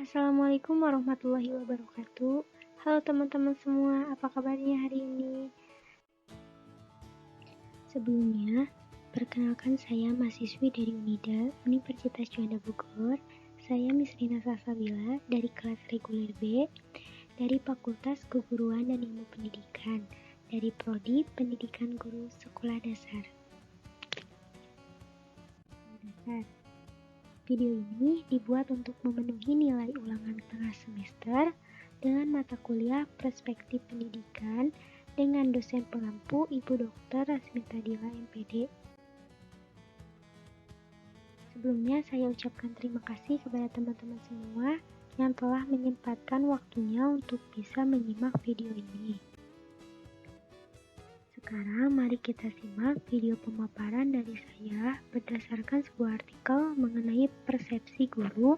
Assalamualaikum warahmatullahi wabarakatuh. Halo teman-teman semua, apa kabarnya hari ini? Sebelumnya, perkenalkan saya mahasiswi dari UNIDA, Universitas Juanda Bogor. Saya Miss Rina Salsabila dari kelas reguler B, dari Fakultas Keguruan dan Ilmu Pendidikan, dari Prodi Pendidikan Guru Sekolah Dasar. Video ini dibuat untuk memenuhi nilai ulangan tengah semester dengan mata kuliah Perspektif Pendidikan dengan dosen pengampu Ibu Dr. Rasmita Dila MPD. Sebelumnya saya ucapkan terima kasih kepada teman-teman semua yang telah menyempatkan waktunya untuk bisa menyimak video ini. Sekarang mari kita simak video pemaparan dari saya berdasarkan sebuah artikel mengenai persepsi guru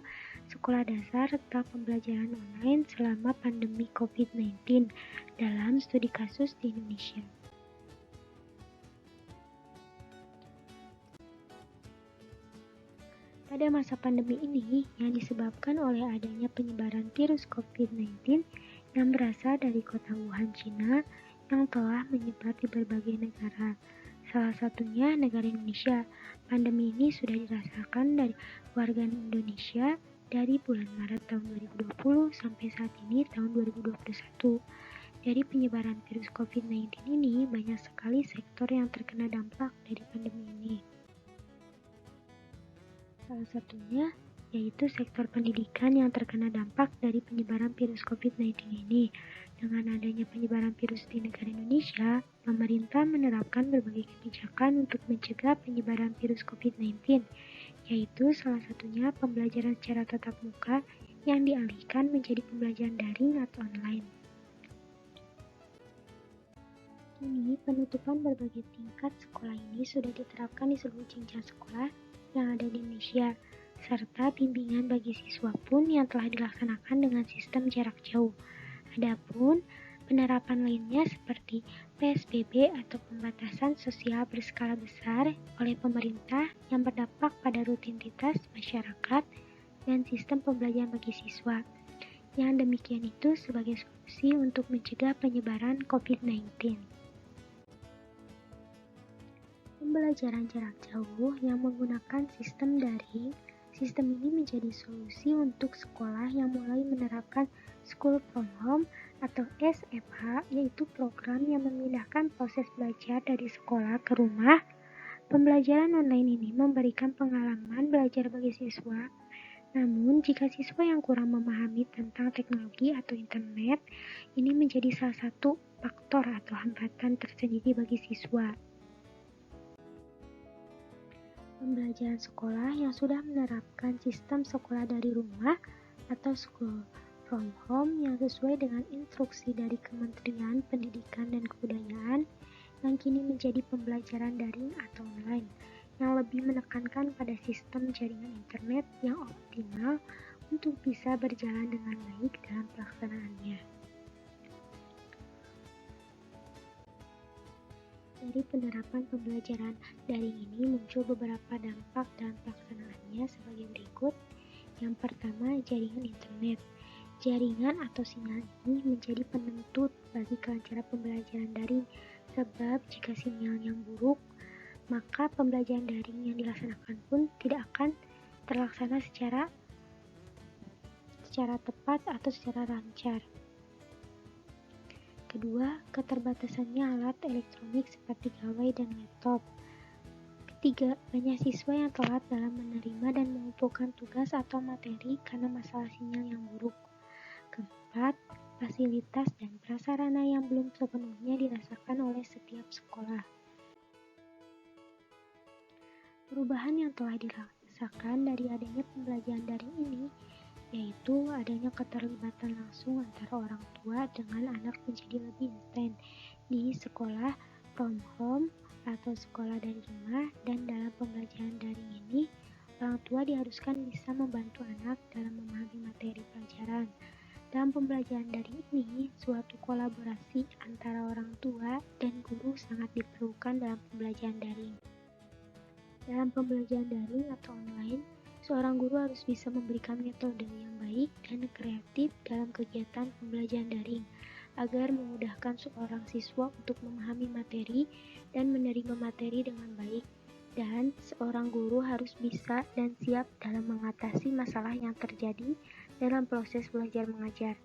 sekolah dasar tentang pembelajaran online selama pandemi COVID-19 dalam studi kasus di Indonesia. Pada masa pandemi ini yang disebabkan oleh adanya penyebaran virus COVID-19 yang berasal dari kota Wuhan, Cina, yang telah menyebar di berbagai negara. Salah satunya negara Indonesia. Pandemi ini sudah dirasakan dari warga Indonesia dari bulan Maret tahun 2020 sampai saat ini tahun 2021. Dari penyebaran virus COVID-19 ini, banyak sekali sektor yang terkena dampak dari pandemi ini. Salah satunya yaitu sektor pendidikan yang terkena dampak dari penyebaran virus COVID-19 ini. Dengan adanya penyebaran virus di negara Indonesia, pemerintah menerapkan berbagai kebijakan untuk mencegah penyebaran virus COVID-19, yaitu salah satunya pembelajaran secara tatap muka yang dialihkan menjadi pembelajaran daring atau online. Kini, penutupan berbagai tingkat sekolah ini sudah diterapkan di seluruh jenjang sekolah yang ada di Indonesia, serta bimbingan bagi siswa pun yang telah dilaksanakan dengan sistem jarak jauh. Adapun penerapan lainnya seperti PSBB atau pembatasan sosial berskala besar oleh pemerintah yang berdampak pada rutinitas masyarakat dan sistem pembelajaran bagi siswa. Yang demikian itu sebagai solusi untuk mencegah penyebaran COVID-19. Pembelajaran jarak jauh yang menggunakan sistem daring. Sistem ini menjadi solusi untuk sekolah yang mulai menerapkan School from Home atau SFH, yaitu program yang memindahkan proses belajar dari sekolah ke rumah. Pembelajaran online ini memberikan pengalaman belajar bagi siswa. Namun, jika siswa yang kurang memahami tentang teknologi atau internet, ini menjadi salah satu faktor atau hambatan tersendiri bagi siswa. Pembelajaran sekolah yang sudah menerapkan sistem sekolah dari rumah atau school from home yang sesuai dengan instruksi dari Kementerian Pendidikan dan Kebudayaan yang kini menjadi pembelajaran daring atau online yang lebih menekankan pada sistem jaringan internet yang optimal untuk bisa berjalan dengan baik dalam pelaksanaannya. Dari penerapan pembelajaran daring ini muncul beberapa dampak dalam pelaksanaannya sebagai berikut. Yang pertama, jaringan internet. Jaringan atau sinyal ini menjadi penentu bagi kelancaran pembelajaran daring, sebab jika sinyal yang buruk, maka pembelajaran daring yang dilaksanakan pun tidak akan terlaksana secara tepat atau secara lancar. Kedua, keterbatasannya alat elektronik seperti gawai dan laptop. Ketiga, banyak siswa yang telat dalam menerima dan mengumpulkan tugas atau materi karena masalah sinyal yang buruk. Keempat, fasilitas dan prasarana yang belum sepenuhnya dirasakan oleh setiap sekolah. Perubahan yang telah dirasakan dari adanya pembelajaran daring ini yaitu adanya keterlibatan langsung antara orang tua dengan anak menjadi lebih intens di sekolah from home atau sekolah dari rumah. Dan dalam pembelajaran daring ini, orang tua diharuskan bisa membantu anak dalam memahami materi pelajaran. Dalam pembelajaran daring ini, suatu kolaborasi antara orang tua dan guru sangat diperlukan dalam pembelajaran daring. Dalam pembelajaran daring atau online, seorang guru harus bisa memberikan metode yang baik baik dan kreatif dalam kegiatan pembelajaran daring, agar memudahkan seorang siswa untuk memahami materi dan menerima materi dengan baik. Dan seorang guru harus bisa dan siap dalam mengatasi masalah yang terjadi dalam proses belajar mengajar,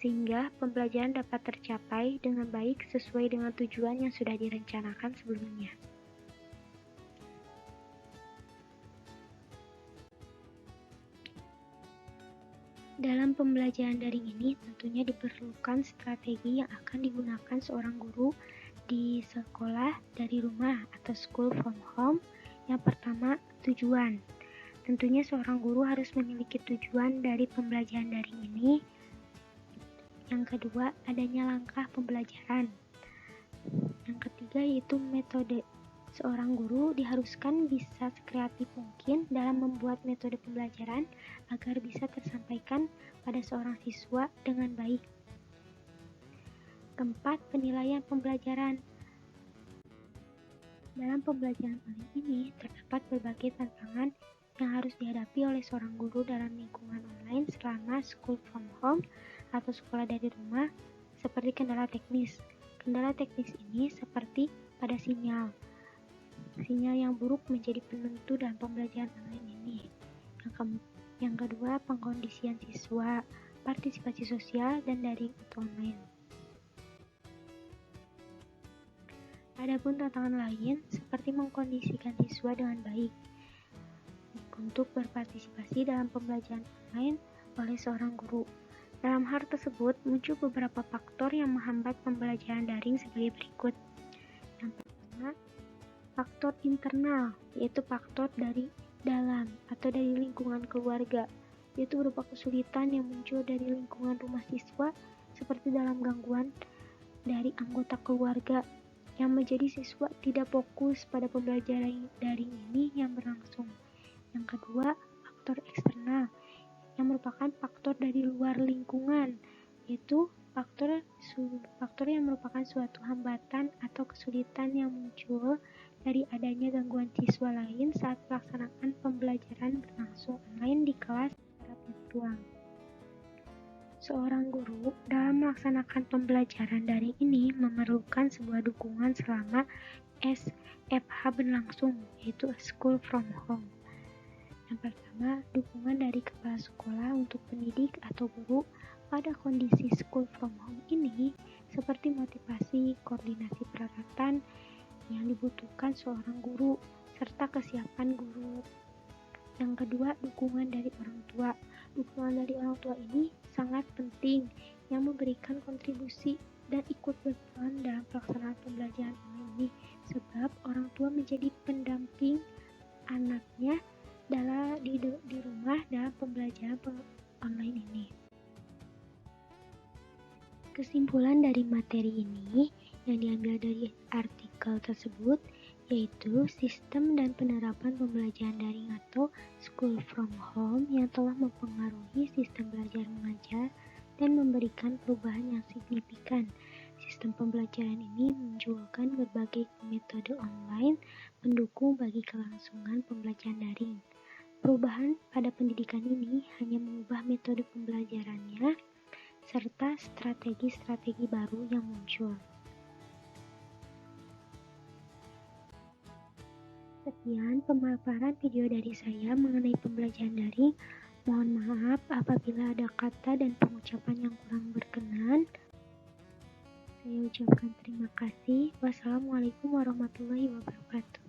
sehingga pembelajaran dapat tercapai dengan baik sesuai dengan tujuan yang sudah direncanakan sebelumnya. Dalam pembelajaran daring ini tentunya diperlukan strategi yang akan digunakan seorang guru di sekolah dari rumah atau school from home. Yang pertama, tujuan. Tentunya seorang guru harus memiliki tujuan dari pembelajaran daring ini. Yang kedua, adanya langkah pembelajaran. Yang ketiga yaitu metode. Seorang guru diharuskan bisa sekreatif mungkin dalam membuat metode pembelajaran agar bisa tersampaikan pada seorang siswa dengan baik. Keempat, penilaian pembelajaran. Dalam pembelajaran online ini terdapat berbagai tantangan yang harus dihadapi oleh seorang guru dalam lingkungan online selama school from home atau sekolah dari rumah, seperti kendala teknis. Kendala teknis ini seperti pada sinyal. Sinyal yang buruk menjadi penentu dalam pembelajaran online ini. Yang kedua, pengkondisian siswa, partisipasi sosial, dan daring atau online. Adapun tantangan lain seperti mengkondisikan siswa dengan baik untuk berpartisipasi dalam pembelajaran online oleh seorang guru. Dalam hal tersebut, muncul beberapa faktor yang menghambat pembelajaran daring sebagai berikut. Yang pertama, faktor internal, yaitu faktor dari dalam atau dari lingkungan keluarga, yaitu berupa kesulitan yang muncul dari lingkungan rumah siswa seperti dalam gangguan dari anggota keluarga yang menjadi siswa tidak fokus pada pembelajaran daring ini yang berlangsung. Yang kedua, faktor eksternal yang merupakan faktor dari luar lingkungan, yaitu faktor yang merupakan suatu hambatan atau kesulitan yang muncul dari adanya gangguan siswa lain saat pelaksanaan pembelajaran berlangsung online di kelas secara virtual. Seorang guru dalam melaksanakan pembelajaran daring ini memerlukan sebuah dukungan selama SFH berlangsung, yaitu School from Home. Yang pertama, dukungan dari kepala sekolah untuk pendidik atau guru pada kondisi school from home ini seperti motivasi, koordinasi peralatan yang dibutuhkan seorang guru, serta kesiapan guru. Yang kedua, dukungan dari orang tua. Dukungan dari orang tua ini sangat penting yang memberikan kontribusi dan ikut berperan dalam pelaksanaan pembelajaran online ini, sebab orang tua menjadi pendamping anaknya di rumah dalam pembelajaran online ini. Kesimpulan dari materi ini yang diambil dari artikel tersebut yaitu sistem dan penerapan pembelajaran daring atau school from home yang telah mempengaruhi sistem belajar mengajar dan memberikan perubahan yang signifikan. Sistem pembelajaran ini menunjukkan berbagai metode online pendukung bagi kelangsungan pembelajaran daring. Perubahan pada pendidikan ini hanya mengubah metode pembelajarannya serta strategi-strategi baru yang muncul. Sekian pemaparan video dari saya mengenai pembelajaran daring. Mohon maaf apabila ada kata dan pengucapan yang kurang berkenan. Saya ucapkan terima kasih. Wassalamualaikum warahmatullahi wabarakatuh.